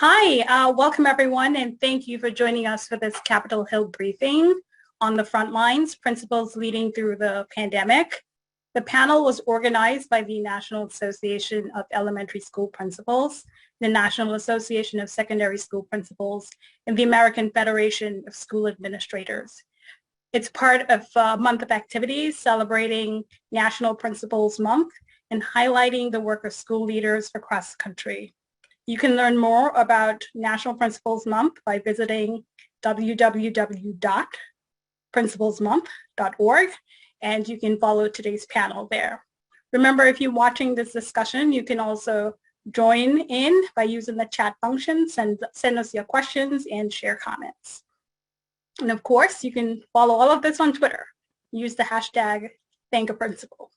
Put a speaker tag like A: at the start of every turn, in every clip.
A: Hi, welcome everyone, and thank you for joining us for this Capitol Hill briefing on the front lines, principles leading through the pandemic. The panel was organized by the National Association of Elementary School Principals, the National Association of Secondary School Principals, and the American Federation of School Administrators. It's part of a month of activities celebrating National Principals Month and highlighting the work of school leaders across the country. You can learn more about National Principals Month by visiting www.principalsmonth.org, and you can follow today's panel there. Remember, if you're watching this discussion, you can also join in by using the chat function, send us your questions and share comments. And of course, you can follow all of this on Twitter. Use the hashtag #ThankAPrincipal.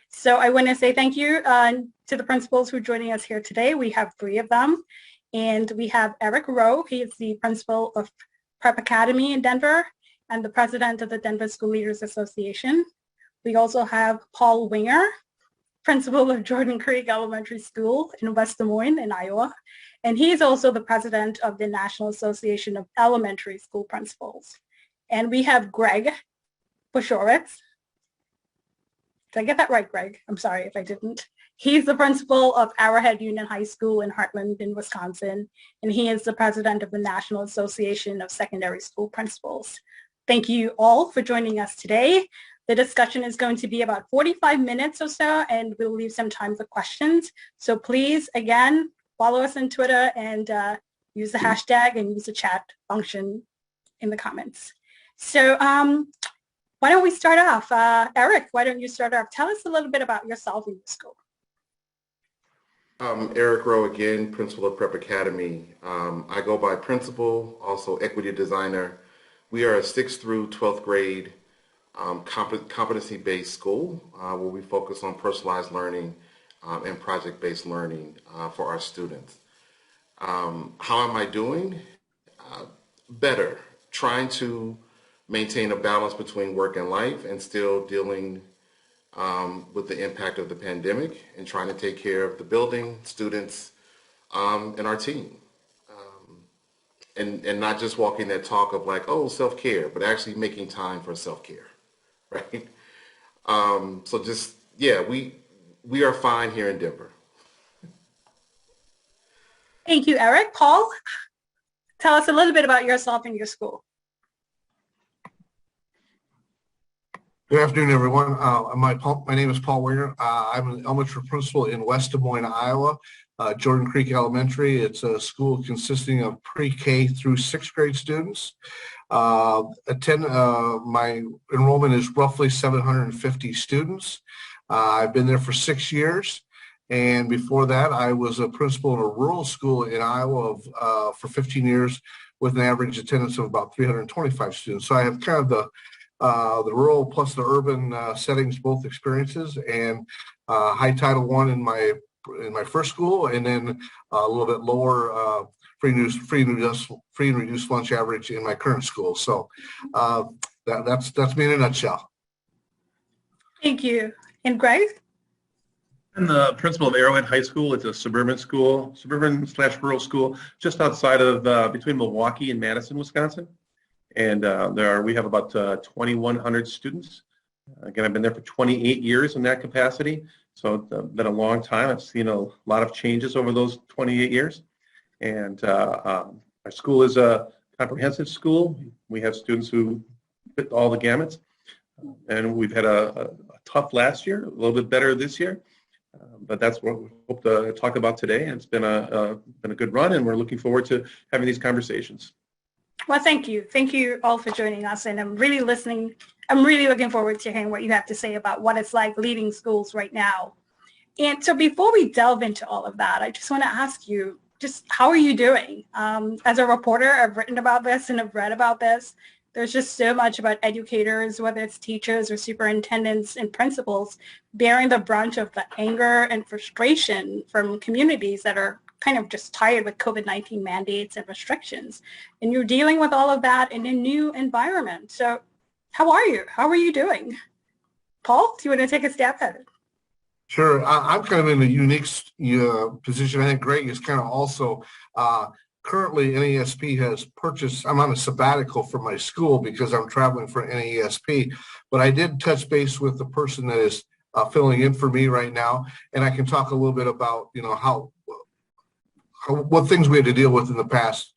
A: So I want to say thank you to the principals who are joining us here today. We have 3 of them, and we have Eric Rowe. He is the principal of Prep Academy in Denver and the president of the Denver School Leaders Association. We also have Paul Winger, principal of Jordan Creek Elementary School in West Des Moines in Iowa, and he is also the president of the National Association of Elementary School Principals. And we have Greg Bushorowitz. Did I get that right, Greg? I'm sorry if I didn't. He's the principal of Arrowhead Union High School in Heartland in Wisconsin, and he is the president of the National Association of Secondary School Principals. Thank you all for joining us today. The discussion is going to be about 45 minutes or so, and we'll leave some time for questions. So please, again, follow us on Twitter and use the hashtag and use the chat function in the comments. So why don't we start off? Eric, why don't you start off? Tell us a little bit about yourself and your school.
B: Eric Rowe again, principal of Prep Academy. I go by principal, also equity designer. We are a 6th through 12th grade competency-based school where we focus on personalized learning and project-based learning for our students. How am I doing? Better. Trying to maintain a balance between work and life and still dealing with the impact of the pandemic and trying to take care of the building, students, and our team. And not just walking that talk of like, oh, self-care, but actually making time for self-care, right? So just, yeah, we are fine here in Denver.
A: Thank you, Eric. Paul, tell us a little bit about yourself and your school.
C: Good afternoon, everyone. My name is Paul Winger. I'm an elementary principal in West Des Moines, Iowa, Jordan Creek Elementary. It's a school consisting of pre-K through 6th grade students. My enrollment is roughly 750 students. I've been there for 6 years. And before that, I was a principal in a rural school in Iowa for 15 years with an average attendance of about 325 students. So I have kind of the rural plus the urban settings, both experiences, and high Title I in my first school, and then a little bit lower free and reduced lunch average in my current school. So that's me in a nutshell.
A: Thank you. And Greg?
D: I'm the principal of Arrowhead High School. It's a suburban/rural school just outside of between Milwaukee and Madison, Wisconsin. And we have about 2,100 students. Again, I've been there for 28 years in that capacity, so it's been a long time. I've seen a lot of changes over those 28 years. And our school is a comprehensive school. We have students who fit all the gamuts. And we've had a tough last year, a little bit better this year. But that's what we hope to talk about today. And it's been a good run, and we're looking forward to having these conversations.
A: Well, thank you. Thank you all for joining us, and I'm really listening. I'm really looking forward to hearing what you have to say about what it's like leading schools right now. And so before we delve into all of that, I just want to ask you, just how are you doing? As a reporter, I've written about this and I've read about this. There's just so much about educators, whether it's teachers or superintendents and principals, bearing the brunt of the anger and frustration from communities that are kind of just tired with COVID-19 mandates and restrictions. And you're dealing with all of that in a new environment. So how are you? How are you doing? Paul, do you want to take a stab at it?
C: Sure. I'm kind of in a unique position. I think Greg is kind of also currently NASP has purchased, I'm on a sabbatical from my school because I'm traveling for NASP, but I did touch base with the person that is filling in for me right now. And I can talk a little bit about, what things we had to deal with in the past,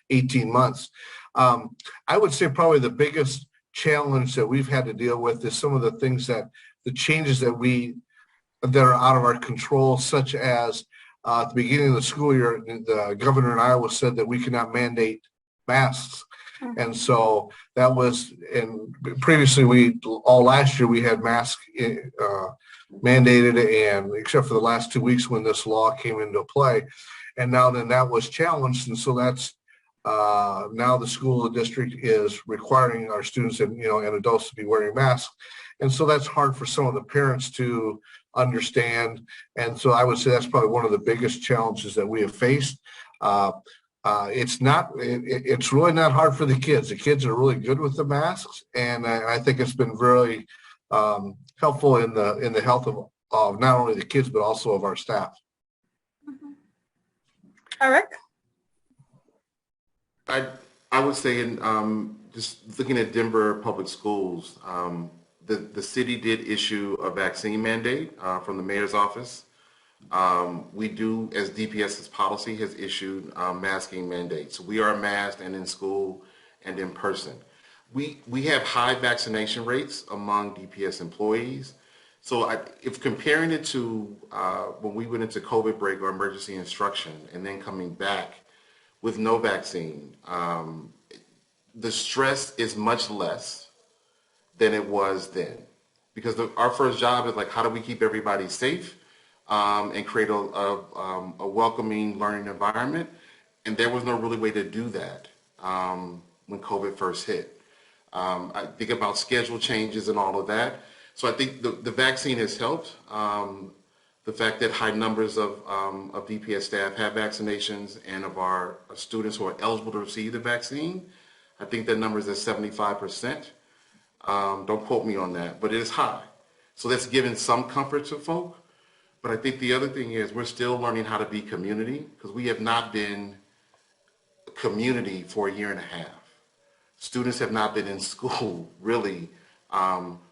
C: 18 months. I would say probably the biggest challenge that we've had to deal with is some of the things the changes that are out of our control, such as at the beginning of the school year, the governor in Iowa said that we cannot mandate masks. And so that was, and previously all last year we had masks mandated, and except for the last 2 weeks when this law came into play. And now then that was challenged. And so that's now the school district is requiring our students and adults to be wearing masks. And so that's hard for some of the parents to understand. And so I would say that's probably one of the biggest challenges that we have faced. It's really not hard for the kids. The kids are really good with the masks. And I think it's been really helpful in the health of not only the kids, but also of our staff.
A: Eric?
B: I would say in just looking at Denver public schools, the city did issue a vaccine mandate from the mayor's office. We do, as DPS's policy has issued masking mandates. We are masked and in school and in person. We have high vaccination rates among DPS employees. So if comparing it to when we went into COVID break or emergency instruction and then coming back with no vaccine, the stress is much less than it was then. Because our first job is like, how do we keep everybody safe and create a welcoming learning environment? And there was no really way to do that when COVID first hit. I think about schedule changes and all of that. So I think the vaccine has helped. The fact that high numbers of DPS staff have vaccinations and of our students who are eligible to receive the vaccine, I think that number is at 75%. Don't quote me on that, but it is high. So that's given some comfort to folk. But I think the other thing is we're still learning how to be community because we have not been community for a year and a half. Students have not been in school really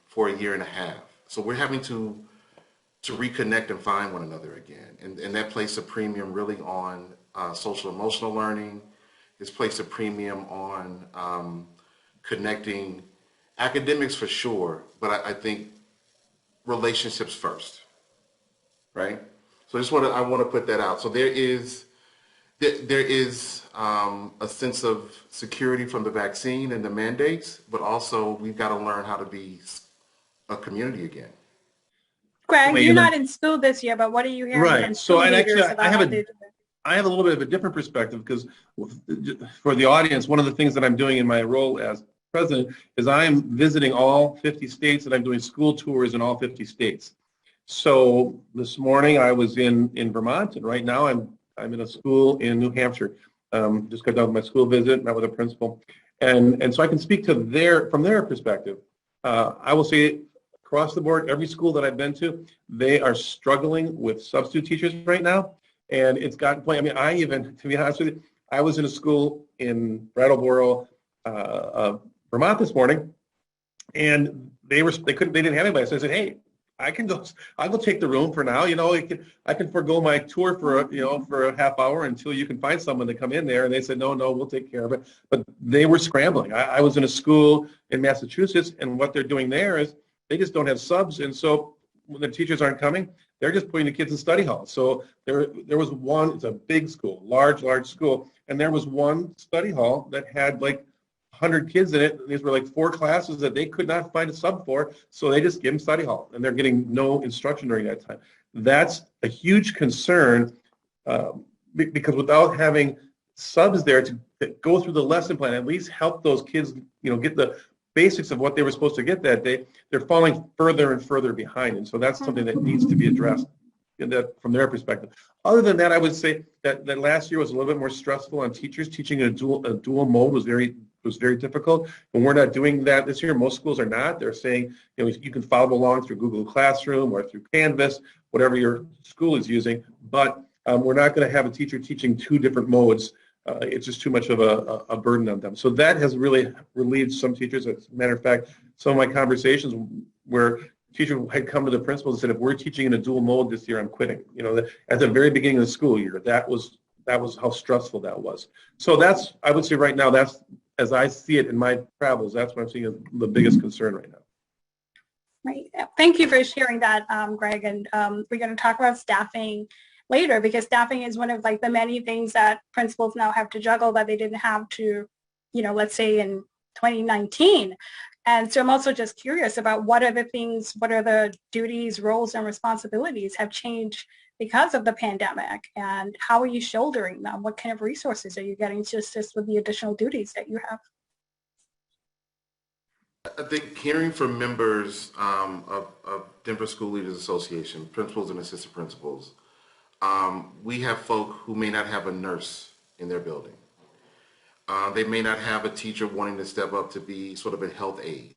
B: for a year and a half. So we're having to reconnect and find one another again. And that places a premium really on social emotional learning. It's placed a premium on connecting academics for sure, but I think relationships first, right? So I want to put that out. So there is a sense of security from the vaccine and the mandates, but also we've got to learn how to be a community again.
A: Greg, you're not in school this year, but what are you hearing from school leaders about how they do it?
D: I have a little bit of a different perspective because for the audience, one of the things that I'm doing in my role as president is I'm visiting all 50 states and I'm doing school tours in all 50 states. So this morning I was in Vermont, and right now I'm in a school in New Hampshire. Just got done with my school visit, met with a principal, and so I can speak to from their perspective. I will say across the board, every school that I've been to, they are struggling with substitute teachers right now. And it's gotten point. I mean, to be honest with you, I was in a school in Brattleboro, Vermont this morning, and they didn't have anybody. So I said, hey, I'll go take the room for now. I can forego my tour for a half hour until you can find someone to come in there. And they said, no, we'll take care of it. But they were scrambling. I was in a school in Massachusetts, and what they're doing there is they just don't have subs, and so when the teachers aren't coming, they're just putting the kids in study halls. So there was one, it's a big school, large school, and there was one study hall that had like 100 kids in it. These were like 4 classes that they could not find a sub for, so they just give them study hall, and they're getting no instruction during that time. That's a huge concern because without having subs there to go through the lesson plan, at least help those kids, get the basics of what they were supposed to get that day, they're falling further and further behind. And so that's something that needs to be addressed from their perspective. Other than that, I would say that last year was a little bit more stressful on teachers. Teaching a dual mode was very was very difficult. And we're not doing that this year. Most schools are not. They're saying, you can follow along through Google Classroom or through Canvas, whatever your school is using, but we're not going to have a teacher teaching two different modes. It's just too much of a burden on them. So that has really relieved some teachers. As a matter of fact, some of my conversations where teachers had come to the principals and said, if we're teaching in a dual mode this year, I'm quitting. At the very beginning of the school year, that was how stressful that was. So that's, I would say right now, that's, as I see it in my travels, that's what I'm seeing as the biggest concern right now.
A: Right. Thank you for sharing that, Greg. And we're going to talk about staffing later, because staffing is one of like the many things that principals now have to juggle that they didn't have to, let's say in 2019. And so I'm also just curious about what are the duties, roles, and responsibilities have changed because of the pandemic, and how are you shouldering them? What kind of resources are you getting to assist with the additional duties that you have?
B: I think hearing from members of Denver School Leaders Association, principals and assistant principals, we have folk who may not have a nurse in their building. They may not have a teacher wanting to step up to be sort of a health aide.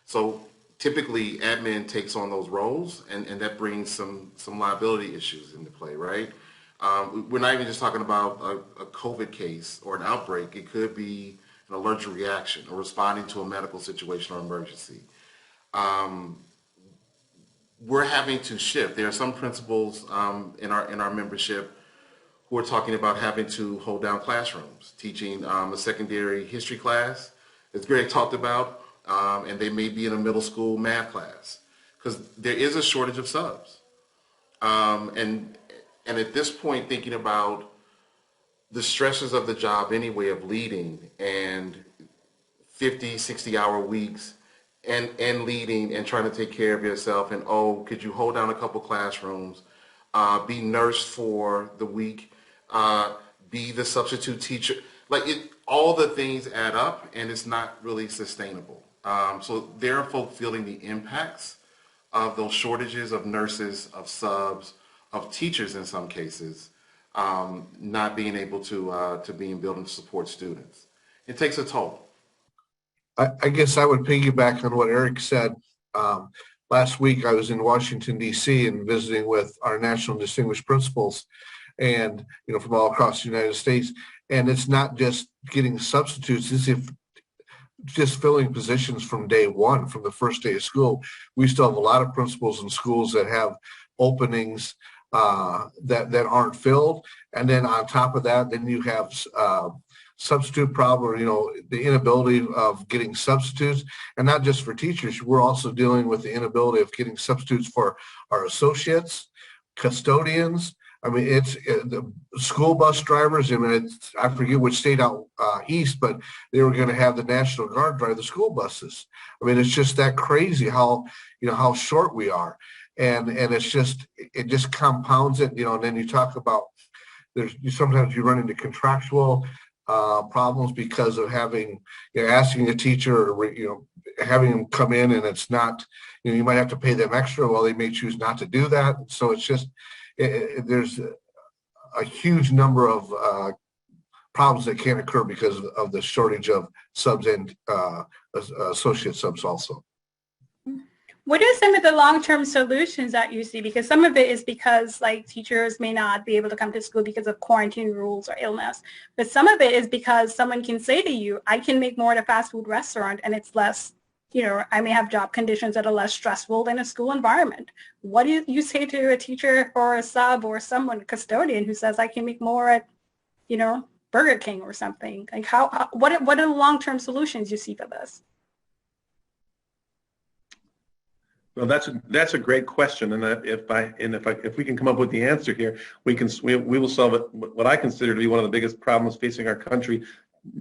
B: So typically admin takes on those roles, and that brings some liability issues into play, right? We're not even just talking about a COVID case or an outbreak. It could be an allergic reaction or responding to a medical situation or emergency. We're having to shift. There are some principals in our membership who are talking about having to hold down classrooms, teaching a secondary history class, as Greg talked about, and they may be in a middle school math class, because there is a shortage of subs. And at this point, thinking about the stresses of the job anyway, of leading and 50, 60-hour weeks and leading and trying to take care of yourself, and could you hold down a couple classrooms, be nursed for the week, be the substitute teacher, all the things add up, and it's not really sustainable. So there are folks feeling the impacts of those shortages of nurses, of subs, of teachers in some cases, not being able to be in building to support students. It takes a toll.
C: I guess I would piggyback on what Eric said. Last week I was in Washington, D.C. and visiting with our National Distinguished Principals, and from all across the United States. And it's not just getting substitutes, it's just filling positions from day one, from the first day of school. We still have a lot of principals in schools that have openings that aren't filled. And then on top of that, then you have substitute problem, the inability of getting substitutes. And not just for teachers, we're also dealing with the inability of getting substitutes for our associates, custodians. I mean, it's the school bus drivers. I mean, I forget which state out east, but they were going to have the National Guard drive the school buses. I mean, it's just that crazy how short we are, and it just compounds it. And then you talk about sometimes you run into contractual problems because of asking a teacher or having them come in, and it's not, you might have to pay them extra. Well, they may choose not to do that. So it's just. There's a huge number of problems that can occur because of the shortage of subs and associate subs also.
A: What are some of the long-term solutions that you see? Because some of it is because teachers may not be able to come to school because of quarantine rules or illness. But some of it is because someone can say to you, I can make more at a fast food restaurant and it's less, I may have job conditions that are less stressful than a school environment. What do you say to a teacher or a sub or someone, a custodian, who says I can make more at, Burger King or something? What are the long-term solutions you see for this?
D: Well, that's a great question, and if we can come up with the answer here, we will solve it. What I consider to be one of the biggest problems facing our country,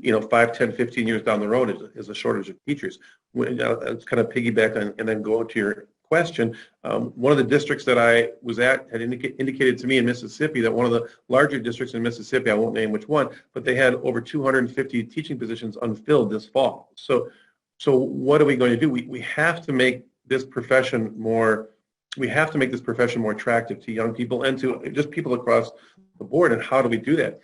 D: 5, 10, 15 years down the road is a shortage of teachers. Let's kind of piggyback and then go to your question. One of the districts that I was at had indicated to me in Mississippi that one of the larger districts in Mississippi, I won't name which one, but they had over 250 teaching positions unfilled this fall. So what are we going to do? We have to make this profession more. We have to make this profession more attractive to young people and to just people across the board. And how do we do that?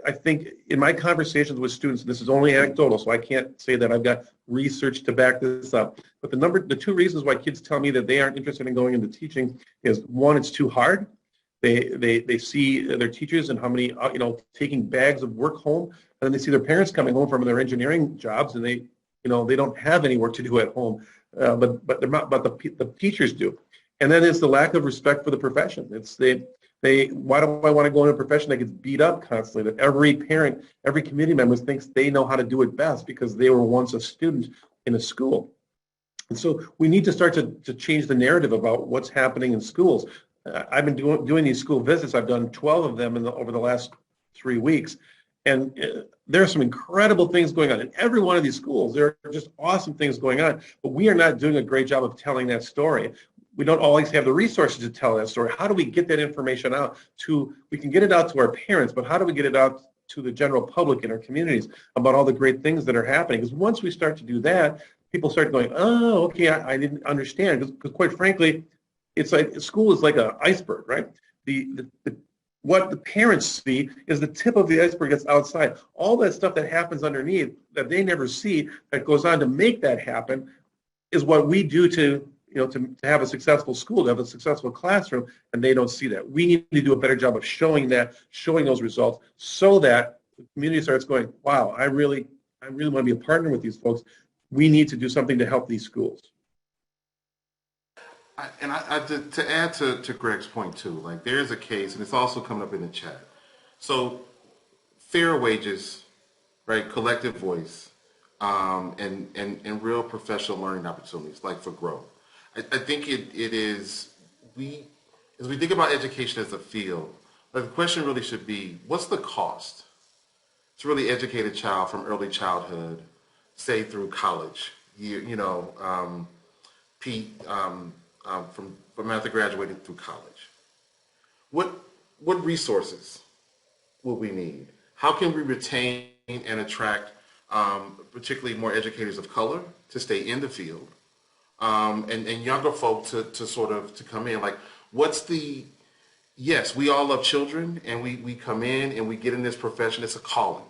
D: I think in my conversations with students, this is only anecdotal, so I can't say that I've got research to back this up. But the two reasons why kids tell me that they aren't interested in going into teaching is, one, it's too hard. They see their teachers and how many, taking bags of work home, and then they see their parents coming home from their engineering jobs, and they don't have any work to do at home, but they're not, but the teachers do. And then it's the lack of respect for the profession. It's why do I want to go into a profession that gets beat up constantly? That every parent, every committee member thinks they know how to do it best because they were once a student in a school. And so we need to start to change the narrative about what's happening in schools. I've been doing these school visits. I've done 12 of them over the last 3 weeks. And there are some incredible things going on in every one of these schools. There are just awesome things going on, but we are not doing a great job of telling that story. We don't always have the resources to tell that story. How do we get that information out we can get it out to our parents, but how do we get it out to the general public in our communities about all the great things that are happening? Because once we start to do that, people start going, oh, okay, I didn't understand. Because quite frankly, it's like school is like an iceberg, right? What the parents see is the tip of the iceberg that's outside. All that stuff that happens underneath that they never see, that goes on to make that happen, is what we do to have a successful school, to have a successful classroom, and they don't see that. We need to do a better job of showing those results, so that the community starts going, wow, I really want to be a partner with these folks. We need to do something to help these schools.
B: To add to Greg's point too, like there is a case, and it's also coming up in the chat. So fair wages, right? Collective voice, and real professional learning opportunities, like for growth. I think it is, as we think about education as a field, like the question really should be, what's the cost to really educate a child from early childhood, say through college, from after graduating through college? What resources will we need? How can we retain and attract particularly more educators of color to stay in the field, and younger folk to come in? Like, yes, we all love children, and we come in and we get in this profession. It's a calling,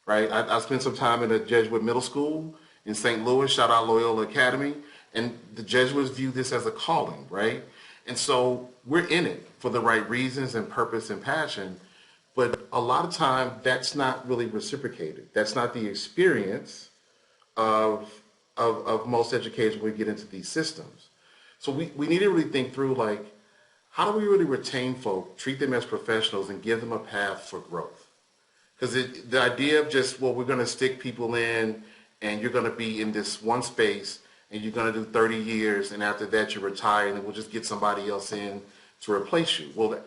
B: right? I spent some time in a Jesuit middle school in St. Louis, shout out Loyola Academy, and the Jesuits view this as a calling, right? And so we're in it for the right reasons and purpose and passion, but a lot of time that's not really reciprocated. That's not the experience of most educators when we get into these systems. So we need to really think through, like, how do we really retain folk, treat them as professionals, and give them a path for growth? Because the idea of just, well, we're going to stick people in and you're going to be in this one space and you're going to do 30 years and after that you're retired and we'll just get somebody else in to replace you. Well,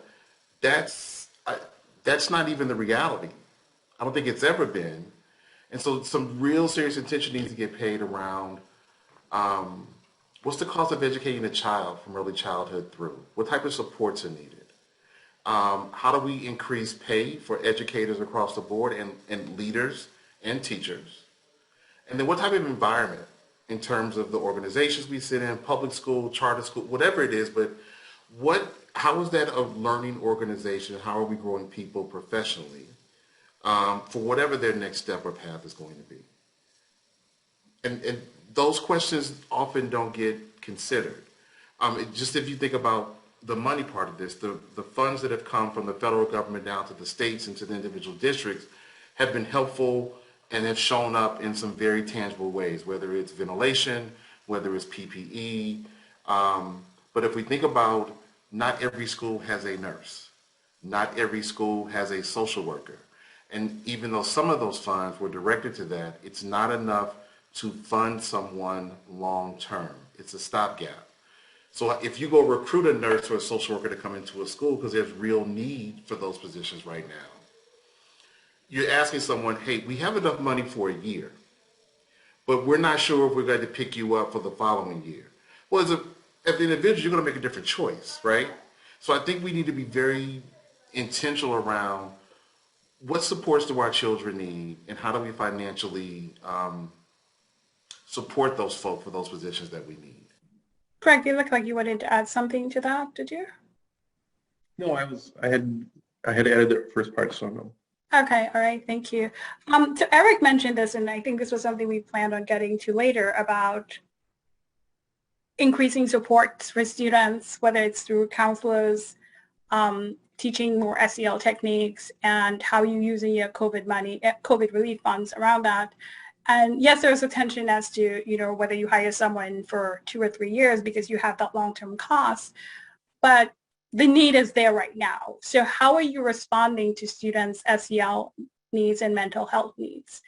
B: that's not even the reality. I don't think it's ever been. And so some real serious attention needs to get paid around what's the cost of educating a child from early childhood through? What type of supports are needed? How do we increase pay for educators across the board and leaders and teachers? And then what type of environment in terms of the organizations we sit in, public school, charter school, whatever it is, but how is that a learning organization? How are we growing people professionally for whatever their next step or path is going to be? And those questions often don't get considered. Just if you think about the money part of this, the funds that have come from the federal government down to the states and to the individual districts have been helpful and have shown up in some very tangible ways, whether it's ventilation, whether it's PPE. But if we think about, not every school has a nurse. Not every school has a social worker. And even though some of those funds were directed to that, it's not enough to fund someone long term. It's a stopgap. So if you go recruit a nurse or a social worker to come into a school because there's real need for those positions right now, you're asking someone, hey, we have enough money for a year, but we're not sure if we're going to pick you up for the following year. Well, as an individual, you're going to make a different choice, right? So I think we need to be very intentional around what supports do our children need and how do we financially support those folk for those positions that we need.
A: Greg, you look like you wanted to add something to that, did you?
D: No, I had added the first part, so no.
A: Okay, all right, thank you. So Eric mentioned this, and I think this was something we planned on getting to later about increasing support for students, whether it's through counselors, teaching more SEL techniques, and how you're using your COVID money, COVID relief funds around that. And yes, there's a tension as to, whether you hire someone for 2 or 3 years because you have that long-term cost, but the need is there right now. So how are you responding to students' SEL needs and mental health needs?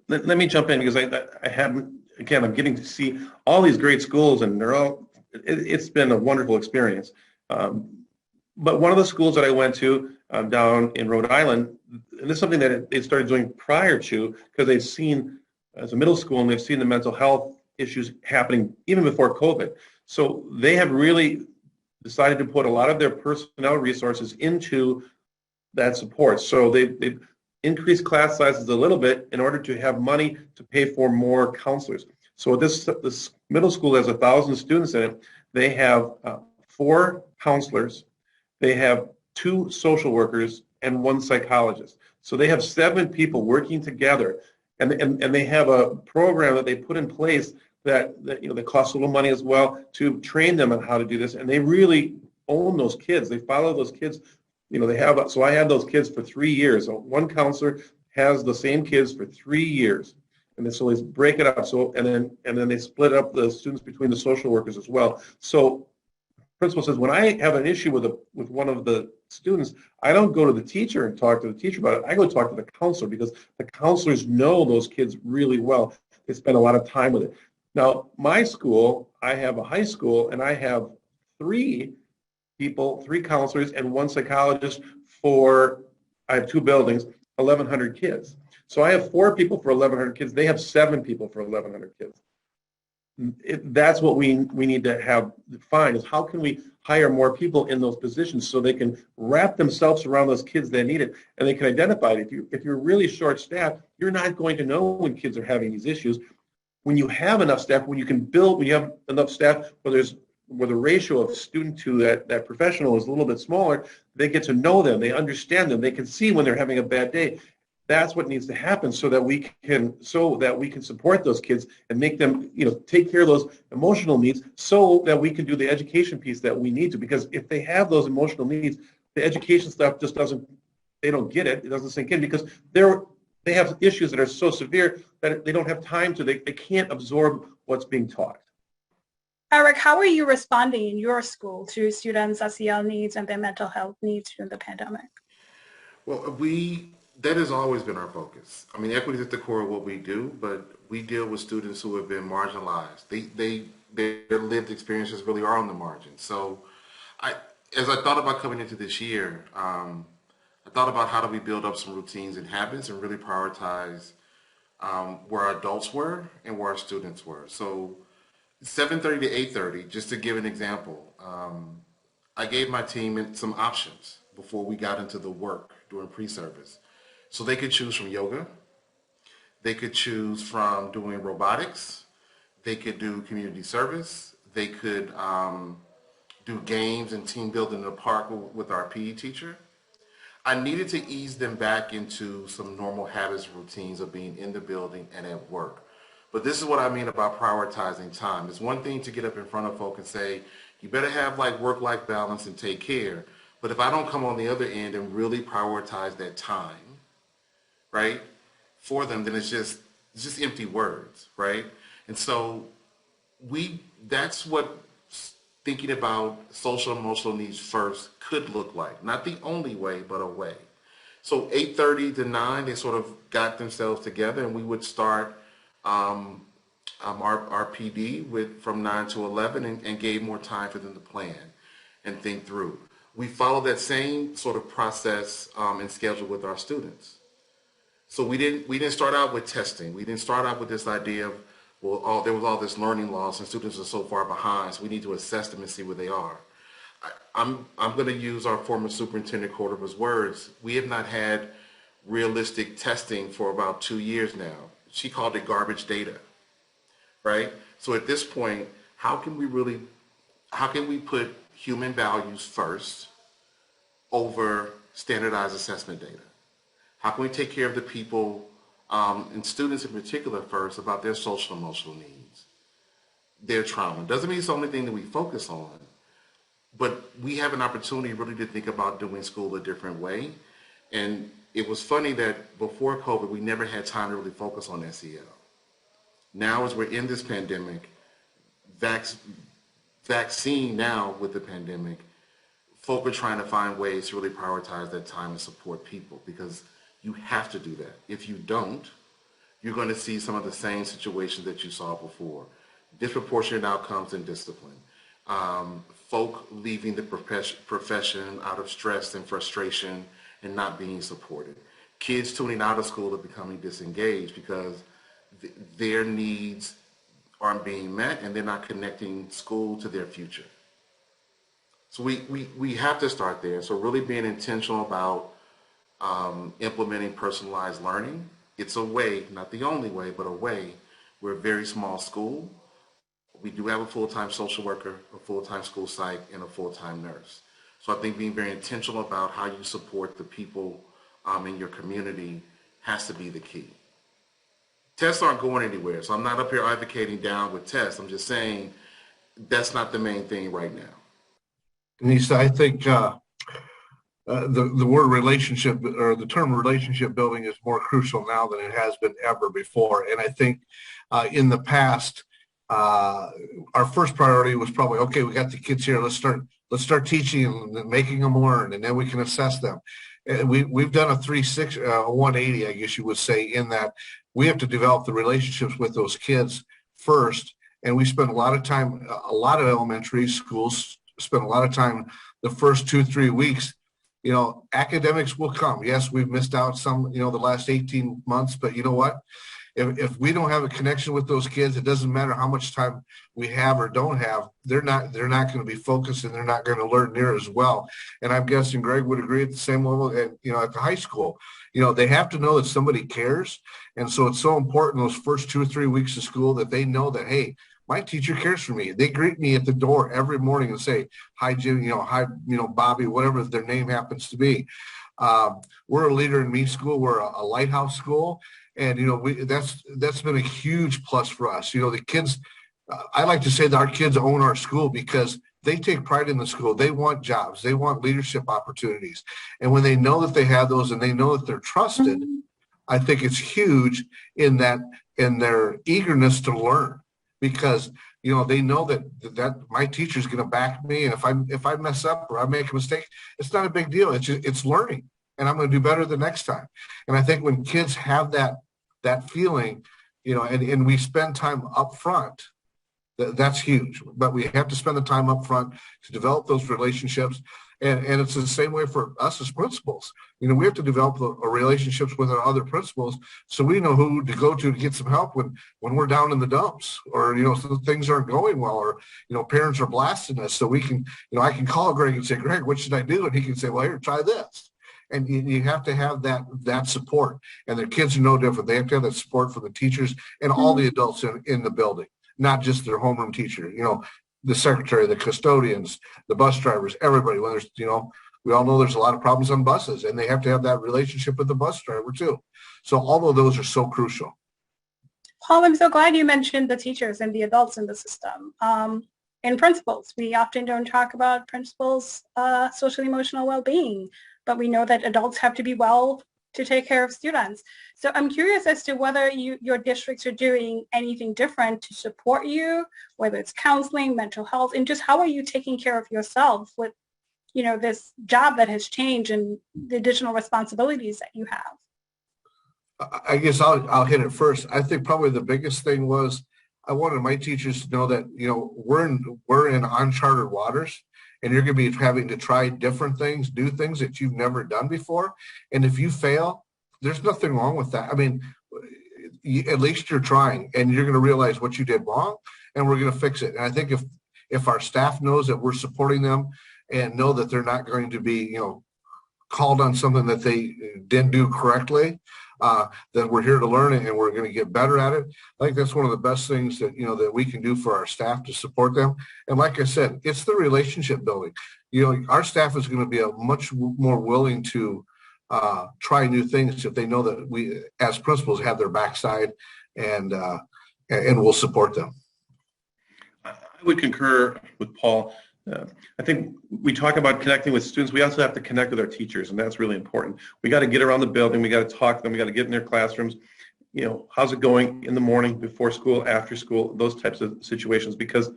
D: Let me jump in because I haven't, again, I'm getting to see all these great schools and it's been a wonderful experience. But one of the schools that I went to down in Rhode Island, and this is something that they started doing prior to, because they've seen, as a middle school, and they've seen the mental health issues happening even before COVID. So they have really decided to put a lot of their personnel resources into that support. So they've increased class sizes a little bit in order to have money to pay for more counselors. So this middle school has 1,000 students in it. They have 4 counselors. They have 2 social workers and 1 psychologist. So they have 7 people working together, and they have a program that they put in place that costs a little money as well to train them on how to do this. And they really own those kids. They follow those kids. So I had those kids for 3 years. So one counselor has the same kids for 3 years. And then so they break it up. So and then they split up the students between the social workers as well. So principal says, when I have an issue with one of the students, I don't go to the teacher and talk to the teacher about it. I go talk to the counselor, because the counselors know those kids really well. They spend a lot of time with it. Now, my school, I have a high school, and I have 3 counselors and 1 psychologist I have 2 buildings, 1,100 kids. So I have 4 people for 1,100 kids. They have 7 people for 1,100 kids. That's what we need to find, is how can we hire more people in those positions so they can wrap themselves around those kids that need it, and they can identify it. If you're really short-staffed, you're not going to know when kids are having these issues. When you have enough staff, when you have enough staff where the ratio of student to that professional is a little bit smaller, they get to know them, they understand them, they can see when they're having a bad day. That's what needs to happen so that we can support those kids and make them, take care of those emotional needs, so that we can do the education piece that we need to. Because if they have those emotional needs, the education stuff just they don't get it. It doesn't sink in, because they have issues that are so severe that they don't have time they can't absorb what's being taught.
A: Eric, how are you responding in your school to students' SEL needs and their mental health needs during the pandemic?
B: Well, that has always been our focus. I mean, equity is at the core of what we do, but we deal with students who have been marginalized. Their lived experiences really are on the margins. So as I thought about coming into this year, I thought about how do we build up some routines and habits and really prioritize where our adults were and where our students were. So 7:30 to 8:30, just to give an example, I gave my team some options before we got into the work during pre-service. So they could choose from yoga, they could choose from doing robotics, they could do community service, they could do games and team building in the park with our PE teacher. I needed to ease them back into some normal habits, routines of being in the building and at work. But this is what I mean about prioritizing time. It's one thing to get up in front of folk and say, you better have work-life balance and take care. But if I don't come on the other end and really prioritize that time, right, for them, then it's just empty words, right? And so that's what thinking about social and emotional needs first could look like. Not the only way, but a way. So 8:30 to 9, they sort of got themselves together, and we would start our PD from 9 to 11 and gave more time for them to plan and think through. We follow that same sort of process and schedule with our students. So we didn't start out with testing. We didn't start out with this idea of, there was all this learning loss and students are so far behind, so we need to assess them and see where they are. I'm going to use our former superintendent Cordova's words. We have not had realistic testing for about 2 years now. She called it garbage data, right? So at this point, how can we put human values first over standardized assessment data? How can we take care of the people, and students in particular first, about their social emotional needs, their trauma? Doesn't mean it's the only thing that we focus on, but we have an opportunity really to think about doing school a different way. And it was funny that before COVID, we never had time to really focus on SEL. Now, as we're in this pandemic, vaccine now with the pandemic, folk are trying to find ways to really prioritize that time and support people, because you have to do that. If you don't, you're going to see some of the same situations that you saw before. Disproportionate outcomes and discipline. Folk leaving the profession out of stress and frustration and not being supported. Kids tuning out of school and becoming disengaged because their needs aren't being met and they're not connecting school to their future. So we have to start there. So really being intentional about implementing personalized learning. It's a way, not the only way, but a way. We're a very small school. We do have a full-time social worker, a full-time school psych, and a full-time nurse. So I think being very intentional about how you support the people in your community has to be the key. Tests aren't going anywhere, so I'm not up here advocating down with tests. I'm just saying that's not the main thing right now.
C: Denise, I think the word relationship, or the term relationship building, is more crucial now than it has been ever before. And I think in the past, our first priority was probably, okay, we got the kids here, let's start teaching and making them learn, and then we can assess them. And we've done a 180, I guess you would say, in that we have to develop the relationships with those kids first. And we spend a lot of time, a lot of elementary schools spend a lot of time the first 2-3 weeks. You know, academics will come. Yes, we've missed out some, the last 18 months, but you know what? If we don't have a connection with those kids, it doesn't matter how much time we have or don't have, they're not going to be focused, and they're not going to learn near as well. And I'm guessing Greg would agree at the same level at the high school. They have to know that somebody cares. And so it's so important those first 2 or 3 weeks of school that they know that, hey, my teacher cares for me. They greet me at the door every morning and say, hi, Jim, hi, Bobby, whatever their name happens to be. We're a Leader in Me school. We're a lighthouse school. And, that's been a huge plus for us. The kids, I like to say that our kids own our school because they take pride in the school. They want jobs. They want leadership opportunities. And when they know that they have those and they know that they're trusted, I think it's huge in their eagerness to learn, because, they know that my teacher's going to back me. And if I mess up or I make a mistake, it's not a big deal. It's learning, and I'm going to do better the next time. And I think when kids have that feeling, and we spend time up front, that's huge. But we have to spend the time up front to develop those relationships. And it's the same way for us as principals. We have to develop relationships with our other principals so we know who to go to get some help when we're down in the dumps, or, so things aren't going well, or, parents are blasting us. So we can, I can call Greg and say, Greg, what should I do? And he can say, well, here, try this. And you have to have that support. And the kids are no different. They have to have that support from the teachers and all the adults in the building, not just their homeroom teacher, the secretary, the custodians, the bus drivers, everybody. When there's, we all know there's a lot of problems on buses, and they have to have that relationship with the bus driver too. So all of those are so crucial.
A: Paul, I'm so glad you mentioned the teachers and the adults in the system. And principals, we often don't talk about principals' social emotional well-being, but we know that adults have to be well to take care of students. So I'm curious as to whether your districts are doing anything different to support you, whether it's counseling, mental health, and just how are you taking care of yourself with, this job that has changed and the additional responsibilities that you have?
C: I guess I'll hit it first. I think probably the biggest thing was I wanted my teachers to know that, we're in uncharted waters. And you're going to be having to try different things, do things that you've never done before. And if you fail, there's nothing wrong with that. I mean, at least you're trying, and you're going to realize what you did wrong, and we're going to fix it. And I think if our staff knows that we're supporting them and know that they're not going to be, called on something that they didn't do correctly, that we're here to learn it and we're going to get better at it. I think that's one of the best things that, that we can do for our staff to support them. And like I said, it's the relationship building. Our staff is going to be much more willing to try new things if they know that we, as principals, have their backside and we'll support them.
D: I would concur with Paul. I think we talk about connecting with students. We also have to connect with our teachers, and that's really important. We got to get around the building. We got to talk to them. We got to get in their classrooms. How's it going in the morning, before school, after school, those types of situations, because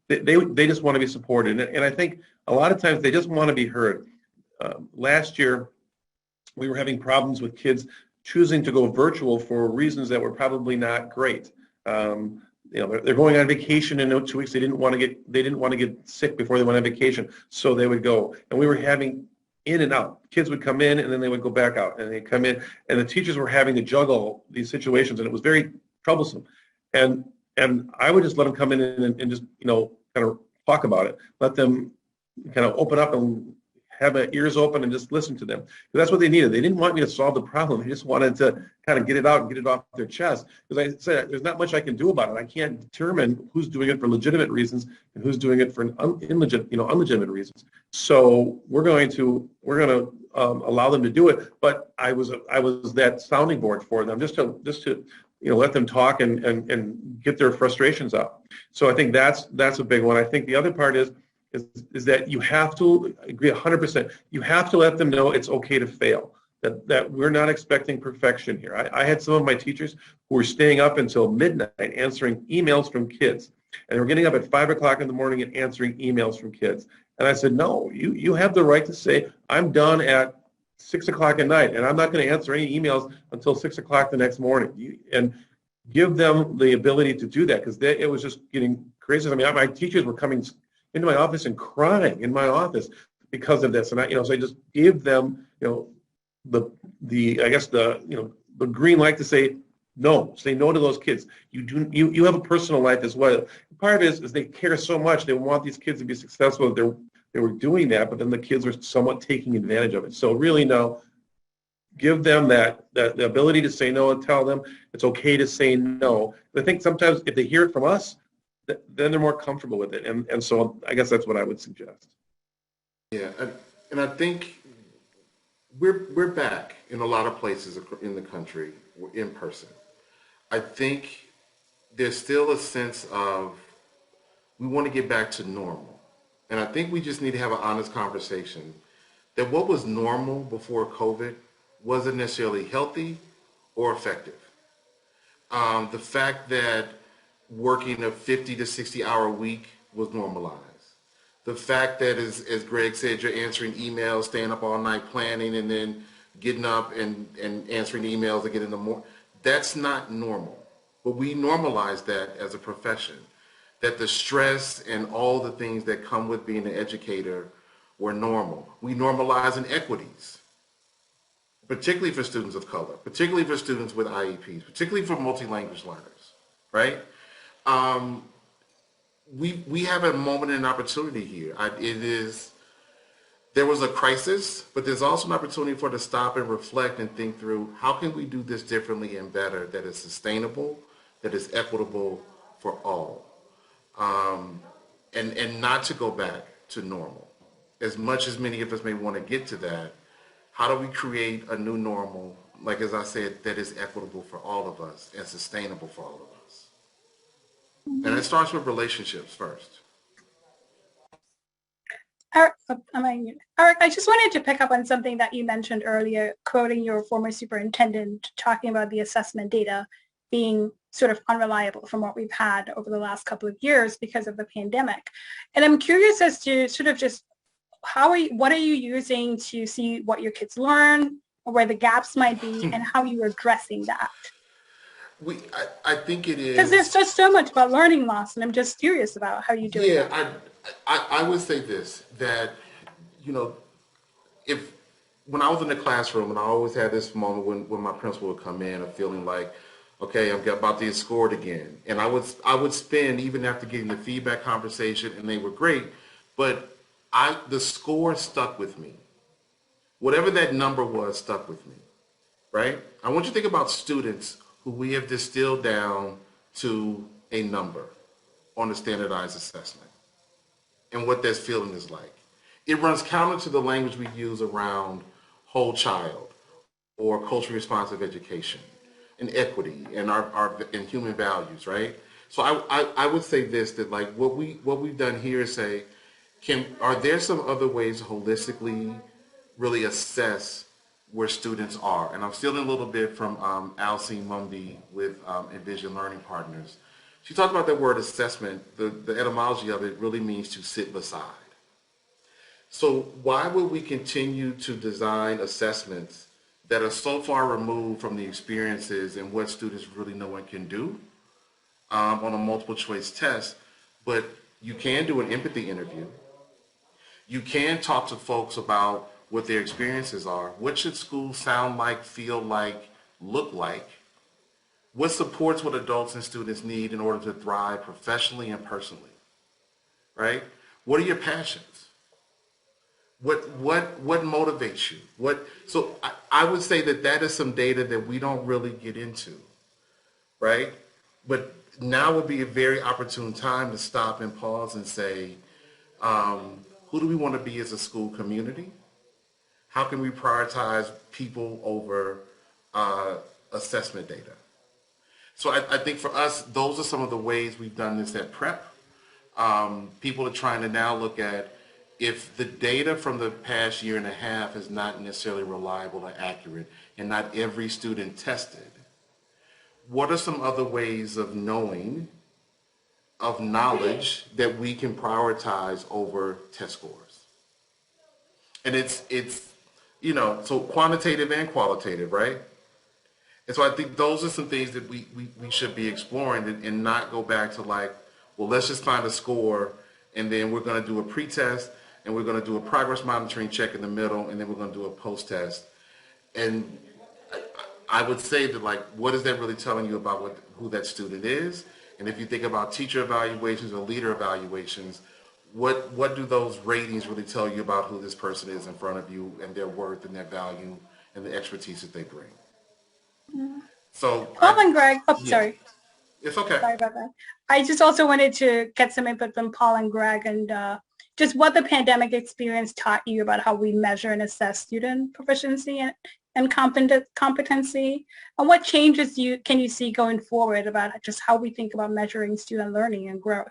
D: they just want to be supported. And I think a lot of times they just want to be heard. Last year, we were having problems with kids choosing to go virtual for reasons that were probably not great. They're going on vacation in 2 weeks. They didn't want to get sick before they went on vacation, so they would go. And we were having in and out. Kids would come in and then they would go back out, and they'd come in, and the teachers were having to juggle these situations, and it was very troublesome. And I would just let them come in and just kind of talk about it. Let them kind of open up and have their ears open and just listen to them. Because that's what they needed. They didn't want me to solve the problem. They just wanted to kind of get it out and get it off their chest. Because I said, there's not much I can do about it. I can't determine who's doing it for legitimate reasons and who's doing it for unlegitimate reasons. So we're going to allow them to do it. But I was that sounding board for them, just to let them talk and get their frustrations out. So I think that's a big one. I think the other part is that you have to agree 100%. You have to let them know it's okay to fail, that we're not expecting perfection here. I had some of my teachers who were staying up until midnight answering emails from kids, and they were getting up at 5 o'clock in the morning and answering emails from kids. And I said, no, you have the right to say, I'm done at 6 o'clock at night, and I'm not going to answer any emails until 6 o'clock the next morning. And give them the ability to do that, because it was just getting crazy. I mean, my teachers were coming into my office and crying in my office because of this, and so I just gave them, the green light to say no to those kids. You have a personal life as well. Part of it is they care so much. They want these kids to be successful. They were doing that, but then the kids were somewhat taking advantage of it. So really, no. Give them the ability to say no, and tell them it's okay to say no. I think sometimes if they hear it from us, then they're more comfortable with it. And so I guess that's what I would suggest.
B: Yeah, and I think we're back in a lot of places in the country in person. I think there's still a sense of we want to get back to normal. And I think we just need to have an honest conversation that what was normal before COVID wasn't necessarily healthy or effective. The fact that working a 50 to 60 hour week was normalized. The fact that, as Greg said, you're answering emails, staying up all night planning, and then getting up and answering emails again in the morning, that's not normal. But we normalized that as a profession, that the stress and all the things that come with being an educator were normal. We normalize inequities, particularly for students of color, particularly for students with IEPs, particularly for multi-language learners, right? We have a moment and an opportunity here. There was a crisis, but there's also an opportunity for us to stop and reflect and think through how can we do this differently and better, that is sustainable, that is equitable for all, and not to go back to normal. As much as many of us may want to get to that, how do we create a new normal, like as I said, that is equitable for all of us and sustainable for all of us? And it starts with relationships first.
A: Eric, I just wanted to pick up on something that you mentioned earlier, quoting your former superintendent, talking about the assessment data being sort of unreliable from what we've had over the last couple of years because of the pandemic. And I'm curious as to sort of just what are you using to see what your kids learn, or where the gaps might be, and how you're addressing that?
B: I think it is,
A: because there's just so much about learning loss, and I'm just curious about how you do it.
B: Yeah, I would say this, that when I was in the classroom, and I always had this moment when my principal would come in, of feeling like, okay, I'm about to get scored again, and I would spend, even after getting the feedback conversation, and they were great, but the score stuck with me. Whatever that number was stuck with me, right? I want you to think about students who we have distilled down to a number on a standardized assessment and what that feeling is like. It runs counter to the language we use around whole child, or culturally responsive education and equity and our and human values, right? So I would say this, that like what we've done here is say, are there some other ways to holistically really assess where students are? And I'm stealing a little bit from Alcine Mumby with Envision Learning Partners. She talked about that word assessment. The etymology of it really means to sit beside. So why would we continue to design assessments that are so far removed from the experiences and what students really know and can do on a multiple choice test? But you can do an empathy interview. You can talk to folks about what their experiences are. What should schools sound like, feel like, look like? What supports what adults and students need in order to thrive professionally and personally, right? What are your passions? What motivates you? So I would say that is some data that we don't really get into, right? But now would be a very opportune time to stop and pause and say, who do we want to be as a school community? How can we prioritize people over assessment data? So I think for us, those are some of the ways we've done this at Prep. People are trying to now look at, if the data from the past year and a half is not necessarily reliable or accurate and not every student tested, what are some other ways of knowing, of knowledge that we can prioritize over test scores? And it's so quantitative and qualitative, right? And so I think those are some things that we should be exploring and not go back to like, well, let's just find a score and then we're going to do a pre-test and we're going to do a progress monitoring check in the middle and then we're going to do a post-test. And I would say that, like, what is that really telling you about who that student is? And if you think about teacher evaluations or leader evaluations, what do those ratings really tell you about who this person is in front of you and their worth and their value and the expertise that they bring? So
A: Paul and Greg,
B: yeah,
A: sorry.
B: It's okay.
A: Sorry about that. I just also wanted to get some input from Paul and Greg and just what the pandemic experience taught you about how we measure and assess student proficiency and competency, and what changes can you see going forward about just how we think about measuring student learning and growth?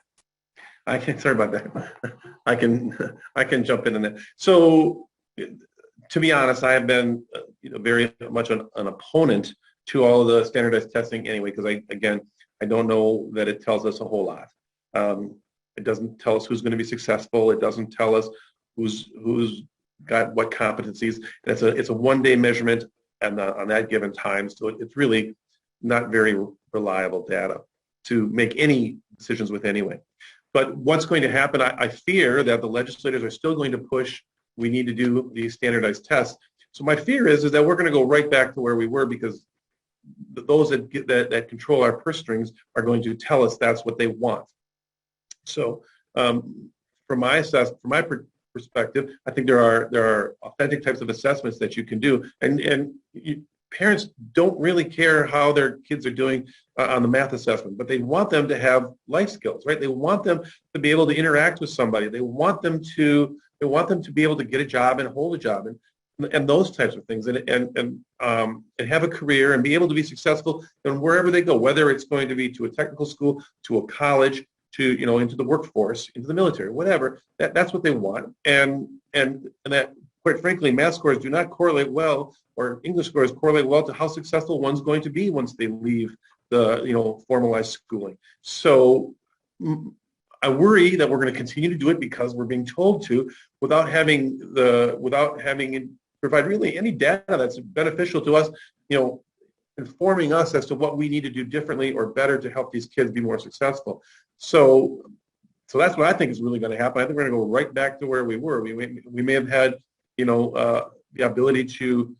D: Sorry about that. I can jump in on that. So, to be honest, I have been very much an opponent to all of the standardized testing anyway, because I don't know that it tells us a whole lot. It doesn't tell us who's going to be successful. It doesn't tell us who's got what competencies. And it's a one-day measurement and on that given time, so it's really not very reliable data to make any decisions with anyway. But what's going to happen, I fear that the legislators are still going to push, we need to do these standardized tests. So my fear is that we're going to go right back to where we were, because those that control our purse strings are going to tell us that's what they want. So from my perspective, I think there are authentic types of assessments that you can do, and parents don't really care how their kids are doing on the math assessment, but they want them to have life skills, right? They want them to be able to interact with somebody. They want them to be able to get a job and hold a job and those types of things, and have a career and be able to be successful in wherever they go, whether it's going to be to a technical school, to a college, to into the workforce, into the military, whatever. That's what they want, and that, quite frankly, math scores do not correlate well, or English scores correlate well to how successful one's going to be once they leave the formalized schooling. So I worry that we're going to continue to do it because we're being told to, without having provide really any data that's beneficial to us, informing us as to what we need to do differently or better to help these kids be more successful. So that's what I think is really going to happen. I think we're going to go right back to where we were. We may have had, the ability to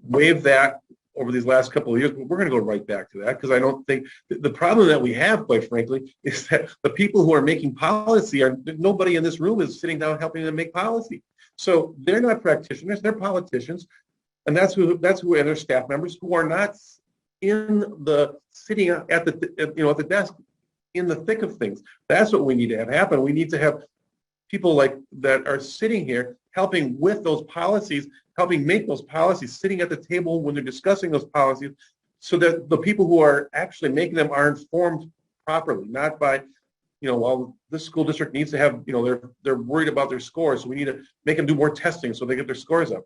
D: waive that over these last couple of years, but we're going to go right back to that, because I don't think the problem that we have, quite frankly, is that the people who are making policy nobody in this room is sitting down helping them make policy. So they're not practitioners; they're politicians, and that's who and their staff members who are not sitting at the desk in the thick of things. That's what we need to have happen. We need to have people like that are sitting here helping with those policies, helping make those policies, sitting at the table when they're discussing those policies, so that the people who are actually making them are informed properly, not by, well, this school district needs to have, they're worried about their scores, so we need to make them do more testing so they get their scores up.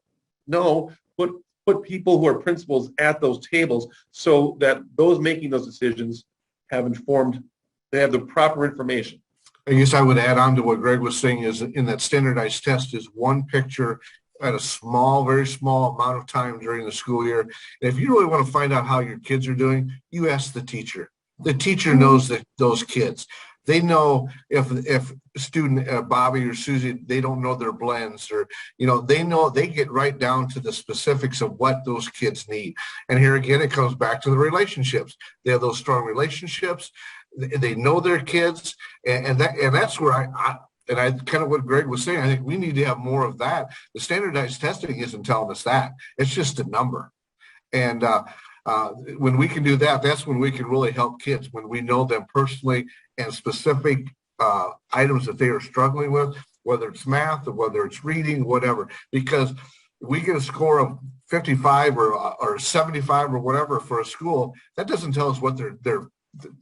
D: No, put people who are principals at those tables so that those making those decisions they have the proper information.
C: I guess I would add on to what Greg was saying is in that standardized test is one picture at a very small amount of time during the school year. And if you really want to find out how your kids are doing, you ask the teacher. The teacher knows those kids. They know if student Bobby or Susie, they don't know their blends, or they get right down to the specifics of what those kids need. And here again, it comes back to the relationships. They have those strong relationships. They know their kids, and that's where I kind of what Greg was saying. I think we need to have more of that. The standardized testing isn't telling us that; it's just a number. And when we can do that, that's when we can really help kids, when we know them personally and specific items that they are struggling with, whether it's math or whether it's reading, whatever. Because we get a score of 55 or 75 or whatever for a school, that doesn't tell us what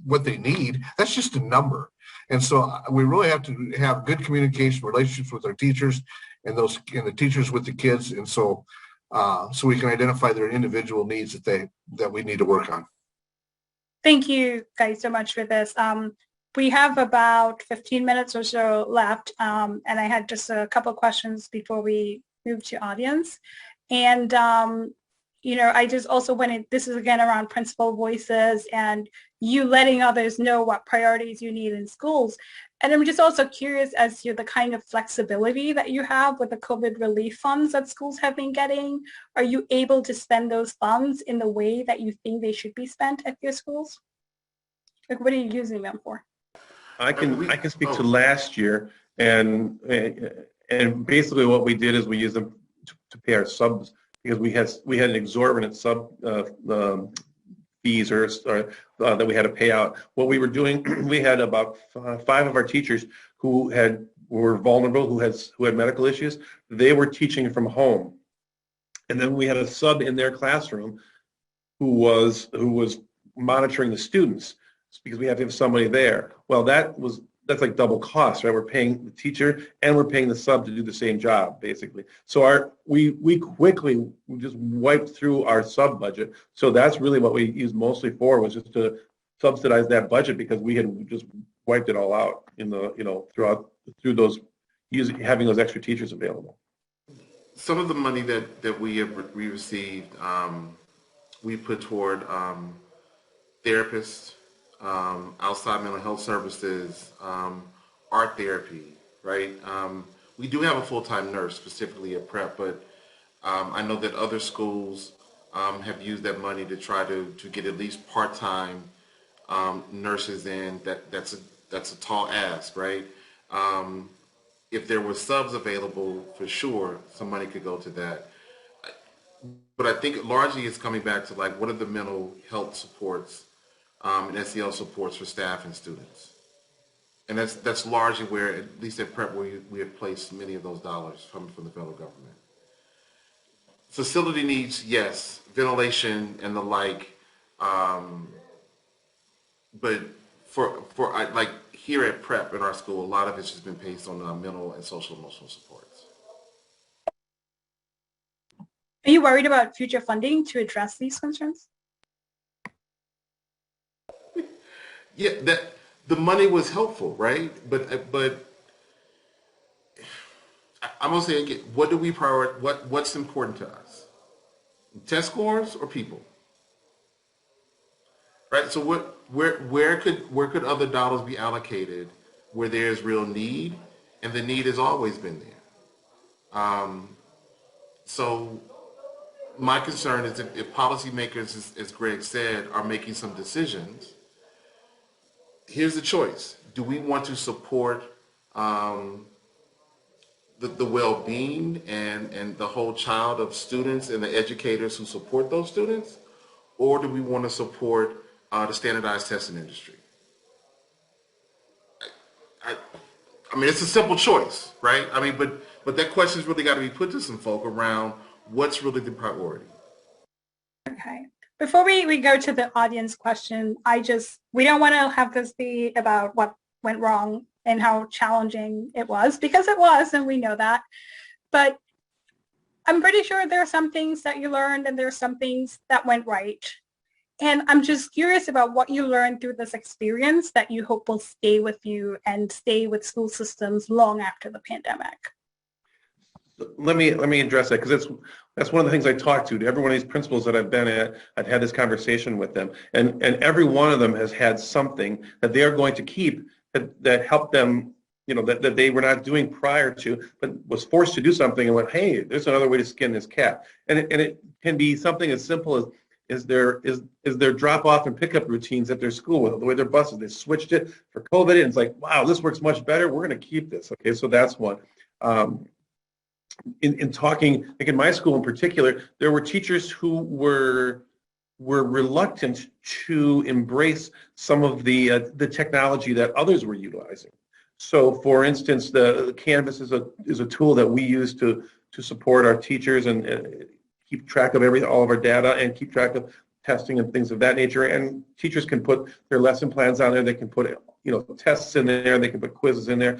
C: what they need. That's just a number. And so we really have to have good communication relationships with our teachers and the teachers with the kids. And so we can identify their individual needs that we need to work on.
A: Thank you guys so much for this. We have about 15 minutes or so left, and I had just a couple of questions before we move to audience. And I just also wanted, this is again around principal voices and you letting others know what priorities you need in schools. And I'm just also curious as to the kind of flexibility that you have with the COVID relief funds that schools have been getting. Are you able to spend those funds in the way that you think they should be spent at your schools? Like, what are you using them for?
D: I can speak to last year, and basically what we did is we used them to pay our subs, because we had an exorbitant sub fees or that we had to pay out. What we were doing, we had about 5 of our teachers who were vulnerable, who had medical issues. They were teaching from home, and then we had a sub in their classroom who was monitoring the students, because we have to have somebody there. Well, that's like double cost, right? We're paying the teacher and we're paying the sub to do the same job, basically. So we quickly just wiped through our sub budget. So that's really what we used mostly for, was just to subsidize that budget, because we had just wiped it all out through those having those extra teachers available.
B: Some of the money that we received, we put toward therapists, outside mental health services, art therapy, right? We do have a full-time nurse specifically at Prep, but I know that other schools have used that money to try to get at least part-time nurses in. That's a tall ask, right? If there were subs available, for sure, some money could go to that. But I think largely it's coming back to, like, what are the mental health supports and SEL supports for staff and students. And that's largely where, at least at Prep, we have placed many of those dollars from the federal government. Facility needs, yes, ventilation and the like, but for like here at Prep in our school, a lot of it's just been based on mental and social emotional supports.
A: Are you worried about future funding to address these concerns?
B: Yeah, that the money was helpful, right? But I'm gonna say again, what do we prioritize? What's important to us? Test scores or people? Right. So where could other dollars be allocated where there's real need, and the need has always been there. So my concern is if policymakers, as Greg said, are making some decisions. Here's the choice. Do we want to support the well-being and the whole child of students and the educators who support those students? Or do we want to support the standardized testing industry? I mean, it's a simple choice, right? I mean, but that question's really got to be put to some folk around what's really the priority?
A: Okay. Before we go to the audience question, we don't want to have this be about what went wrong and how challenging it was, because it was, and we know that. But I'm pretty sure there are some things that you learned and there are some things that went right. And I'm just curious about what you learned through this experience that you hope will stay with you and stay with school systems long after the pandemic.
D: Let me address that, because that's one of the things I talked to every one of these principals that I've been at. I've had this conversation with them, and every one of them has had something that they are going to keep that helped them, that they were not doing prior to, but was forced to do something and went, hey, there's another way to skin this cat. And it can be something as simple as is their drop off and pickup routines at their school, the way their buses, they switched it for COVID, and it's like, wow, this works much better. We're going to keep this. Okay, so that's one. In talking, like in my school in particular, there were teachers who were reluctant to embrace some of the technology that others were utilizing. So, for instance, the Canvas is a tool that we use to support our teachers and keep track of all of our data and keep track of testing and things of that nature. And teachers can put their lesson plans on there. They can put tests in there. They can put quizzes in there.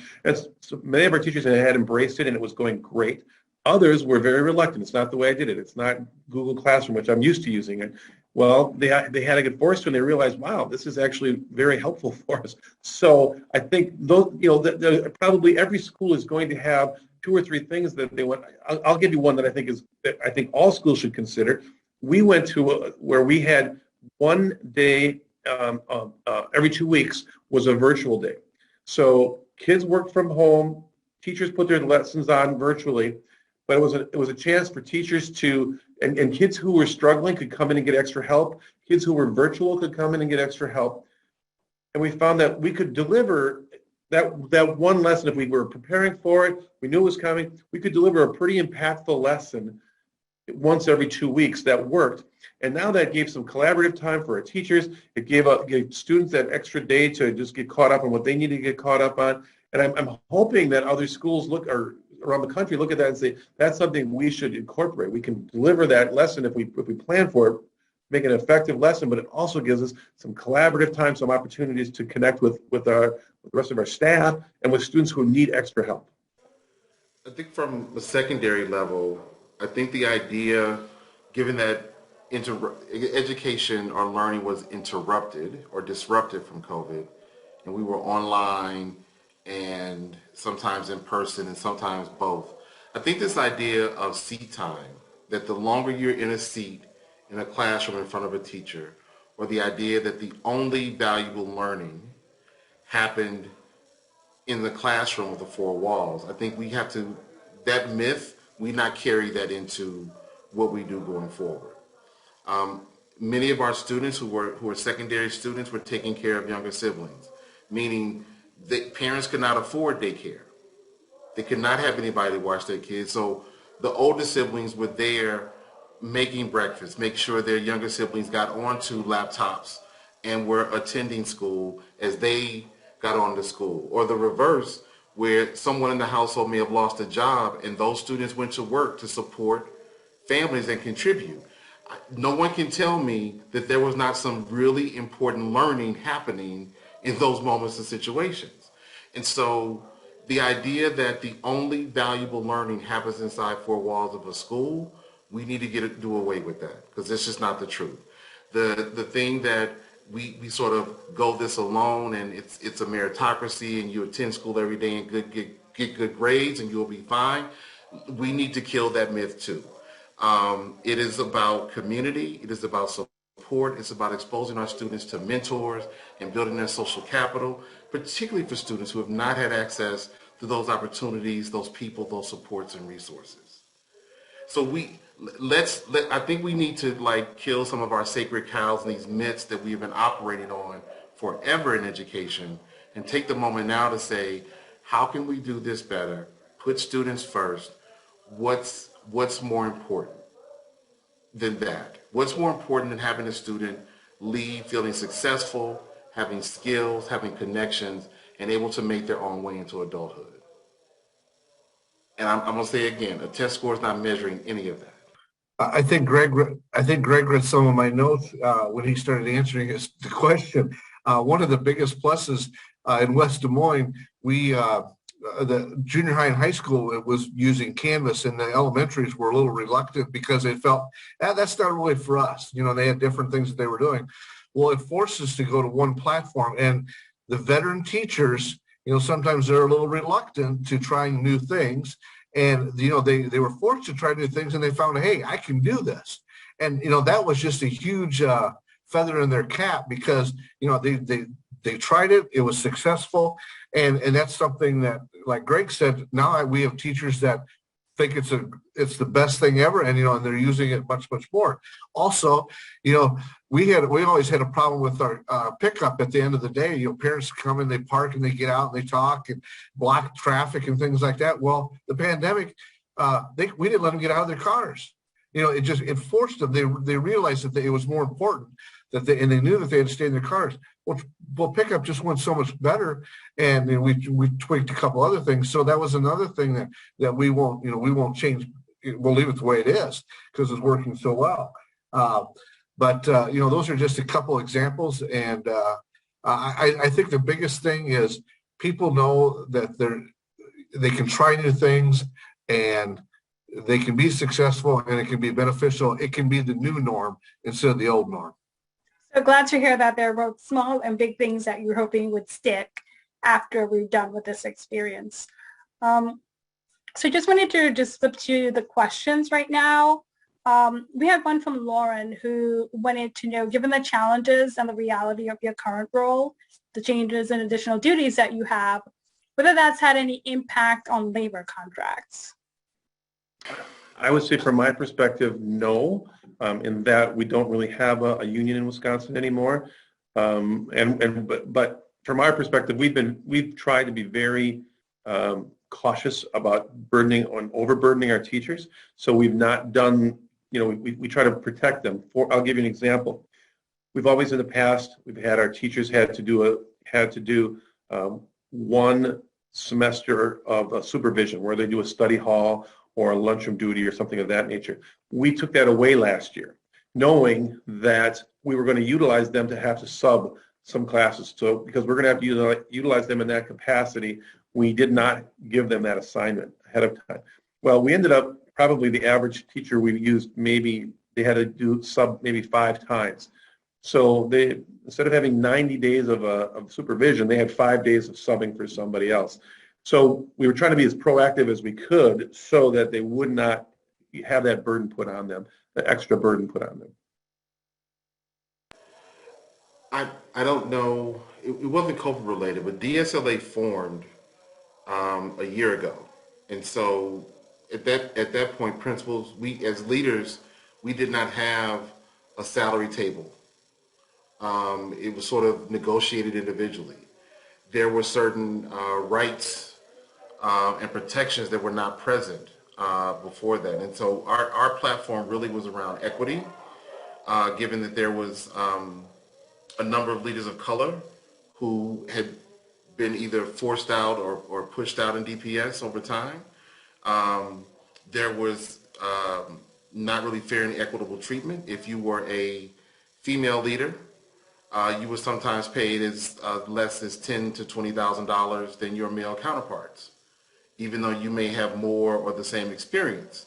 D: So many of our teachers had embraced it, and it was going great. Others were very reluctant. It's not the way I did it. It's not Google Classroom, which I'm used to using it. Well, they had to get forced to, and they realized, wow, this is actually very helpful for us. So I think those, probably every school is going to have 2 or 3 things that they want. I'll give you one that I think all schools should consider. We went to where we had one day every 2 weeks was a virtual day. So kids worked from home, teachers put their lessons on virtually, but it was a chance for teachers to, and kids who were struggling could come in and get extra help. Kids who were virtual could come in and get extra help. And we found that we could deliver that one lesson. If we were preparing for it, we knew it was coming, we could deliver a pretty impactful lesson once every 2 weeks that worked. And now that gave some collaborative time for our teachers. It gave students that extra day to just get caught up on what they need to get caught up on. And I'm hoping that other schools around the country look at that and say, that's something we should incorporate. We can deliver that lesson if we plan for it, make an effective lesson, but it also gives us some collaborative time, some opportunities to connect with the rest of our staff and with students who need extra help.
B: I think from the secondary level, I think the idea, given that education or learning was interrupted or disrupted from COVID, and we were online and sometimes in person and sometimes both, I think this idea of seat time, that the longer you're in a seat in a classroom in front of a teacher, or the idea that the only valuable learning happened in the classroom with the 4 walls, I think we have to, that myth, we not carry that into what we do going forward. Many of our students who are secondary students were taking care of younger siblings, meaning that parents could not afford daycare. They could not have anybody to watch their kids. So the older siblings were there making breakfast, make sure their younger siblings got onto laptops and were attending school as they got on to school. Or the reverse, where someone in the household may have lost a job and those students went to work to support families and contribute. No one can tell me that there was not some really important learning happening in those moments and situations. And so the idea that the only valuable learning happens inside 4 walls of a school, we need to do away with that, because it's just not the truth. The thing that we sort of go this alone and it's a meritocracy and you attend school every day and get good grades and you'll be fine, we need to kill that myth too. It is about community, it is about support, it's about exposing our students to mentors and building their social capital, particularly for students who have not had access to those opportunities, those people, those supports and resources. So I think we need to kill some of our sacred cows and these myths that we've been operating on forever in education and take the moment now to say, how can we do this better? Put students first. What's more important than that? What's more important than having a student leave feeling successful, having skills, having connections, and able to make their own way into adulthood? And I'm going to say again, a test score is not measuring any of that.
C: Greg read some of my notes when he started answering the question. One of the biggest pluses in West Des Moines, the junior high and high school, it was using Canvas, and the elementaries were a little reluctant because they felt that's not really for us. They had different things that they were doing. Well, it forced us to go to one platform, and the veteran teachers, sometimes they're a little reluctant to trying new things. And, they were forced to try new things, and they found, hey, I can do this. And, that was just a huge feather in their cap because, they tried it. It was successful. And that's something that, like Greg said, now we have teachers that think it's the best thing ever, and and they're using it much more. Also, we always had a problem with our pickup at the end of the day. Parents come in, they park, and they get out and they talk and block traffic and things like that. Well, the pandemic, we didn't let them get out of their cars. It forced them. They realized that it was more important and they knew that they had to stay in their cars. Well, pickup just went so much better, and we tweaked a couple other things. So that was another thing that we won't change. We'll leave it the way it is because it's working so well. But those are just a couple examples, and I think the biggest thing is people know that they can try new things and they can be successful, and it can be beneficial. It can be the new norm instead of the old norm.
A: So glad to hear that there are both small and big things that you're hoping would stick after we're done with this experience. So just wanted to flip to the questions right now. We have one from Lauren who wanted to know, given the challenges and the reality of your current role, the changes and additional duties that you have, whether that's had any impact on labor contracts.
D: I would say from my perspective, no, in that we don't really have a union in Wisconsin anymore. But from our perspective, we've tried to be very cautious about overburdening our teachers. So we've not done, we try to protect them. I'll give you an example. We've always in the past, we've had our teachers had to do one semester of a supervision where they do a study hall or a lunchroom duty or something of that nature. We took that away last year, knowing that we were going to utilize them to have to sub some classes. So because we're going to have to utilize them in that capacity, we did not give them that assignment ahead of time. Well, we ended up probably the average teacher we used, maybe they had to do sub maybe 5 times. So they, instead of having 90 days of supervision, they had 5 days of subbing for somebody else. So we were trying to be as proactive as we could so that they would not have that burden put on them, the extra burden put on them.
B: I don't know, it wasn't COVID related, but DSLA formed a year ago. And so at that point, principals, we as leaders, we did not have a salary table. It was sort of negotiated individually. There were certain rights and protections that were not present before that. And so our platform really was around equity, given that there was a number of leaders of color who had been either forced out or pushed out in DPS over time. There was not really fair and equitable treatment. If you were a female leader, you were sometimes paid as less as $10,000 to $20,000 than your male counterparts, even though you may have more or the same experience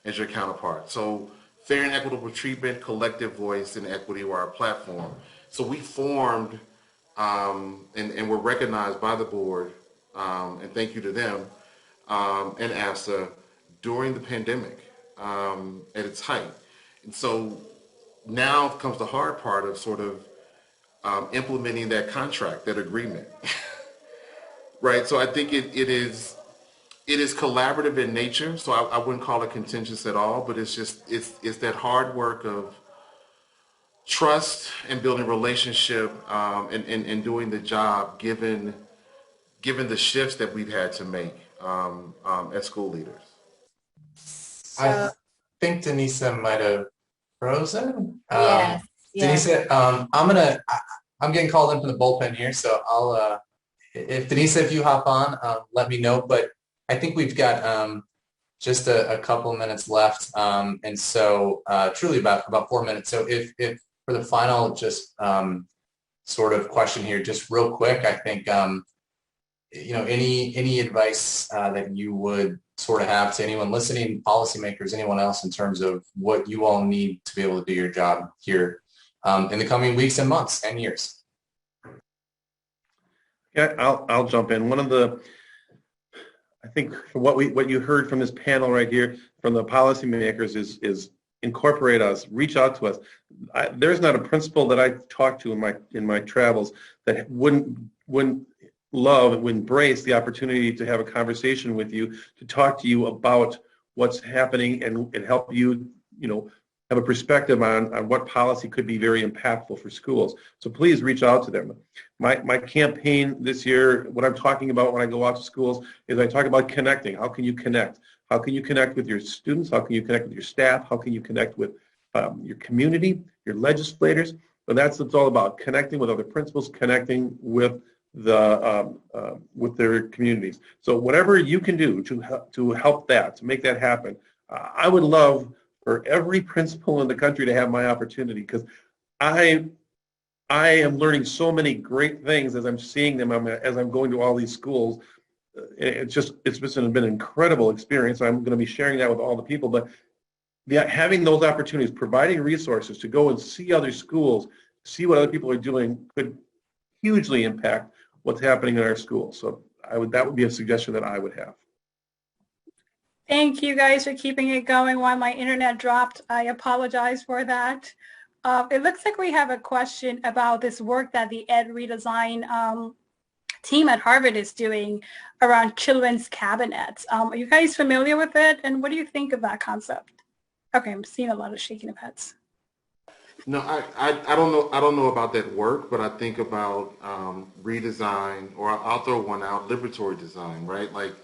B: as your counterpart. So fair and equitable treatment, collective voice, and equity were our platform. So we formed and were recognized by the board, and thank you to them, and ASA during the pandemic at its height. And so now comes the hard part of sort of implementing that contract, that agreement, right? So I think it is collaborative in nature. So I wouldn't call it contentious at all, but it's that hard work of trust and building relationship and doing the job given the shifts that we've had to make as school leaders.
E: I think Denisa might have frozen.
F: Yes.
E: Denisa, I'm getting called in from the bullpen here, so if Denisa, if you hop on, let me know. But I think we've got just a couple minutes left, and so truly about 4 minutes. So if for the final just sort of question here, just real quick, I think any advice that you would sort of have to anyone listening, policymakers, anyone else, in terms of what you all need to be able to do your job here in the coming weeks and months and years.
D: Yeah, I'll jump in. One of the, I think what you heard from this panel right here from the policymakers is incorporate us, reach out to us. There's not a principal that I talk to in my travels that wouldn't love and would embrace the opportunity to have a conversation with you, to talk to you about what's happening and help you, have a perspective on what policy could be very impactful for schools. So please reach out to them. My campaign this year, what I'm talking about when I go out to schools is I talk about connecting. How can you connect? How can you connect with your students? How can you connect with your staff? How can you connect with your community, your legislators? But that's what it's all about, connecting with other principals, connecting with with their communities. So whatever you can do to help that, to make that happen, I would love for every principal in the country to have my opportunity, because I am learning so many great things as I'm seeing them, as I'm going to all these schools. It's been an incredible experience. I'm going to be sharing that with all the people, but having those opportunities, providing resources to go and see other schools, see what other people are doing, could hugely impact what's happening in our schools. So that would be a suggestion that I would have.
A: Thank you guys for keeping it going while my internet dropped. I apologize for that. It looks like we have a question about this work that the Ed Redesign team at Harvard is doing around children's cabinets. Are you guys familiar with it? And what do you think of that concept? Okay, I'm seeing a lot of shaking of heads.
B: No, I don't know about that work, but I think about redesign, or I'll throw one out, liberatory design, right? Like,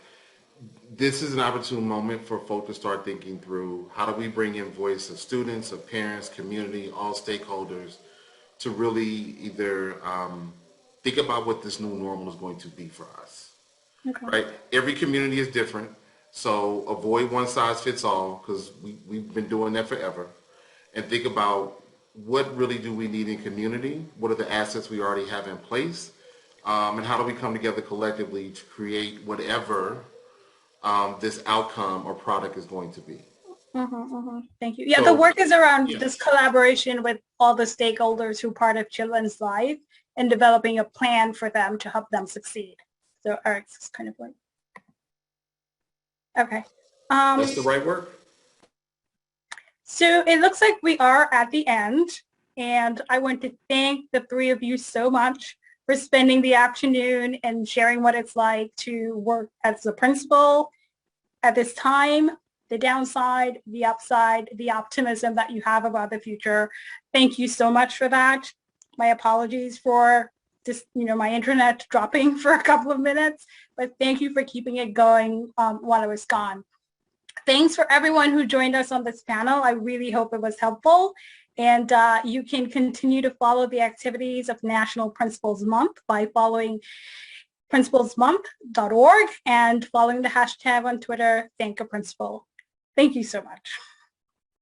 B: this is an opportune moment for folks to start thinking through how do we bring in voice of students, of parents, community, all stakeholders, to really either think about what this new normal is going to be for us. Okay. Right? Every community is different, so avoid one size fits all, because we've been doing that forever, and think about what really do we need in community, what are the assets we already have in place, and how do we come together collectively to create whatever this outcome or product is going to be.
A: Thank you. Yeah, so, the work is around this collaboration with all the stakeholders who are part of children's life and developing a plan for them to help them succeed. So Eric's kind of like, okay.
B: That's the right work.
A: So it looks like we are at the end, and I want to thank the three of you so much for spending the afternoon and sharing what it's like to work as a principal at this time, the downside, the upside, the optimism that you have about the future. Thank you so much for that. My apologies for just, my internet dropping for a couple of minutes, but thank you for keeping it going while I was gone. Thanks for everyone who joined us on this panel. I really hope it was helpful. And you can continue to follow the activities of National Principals Month by following principalsmonth.org and following the hashtag on Twitter, ThankAPrincipal. Thank you so much.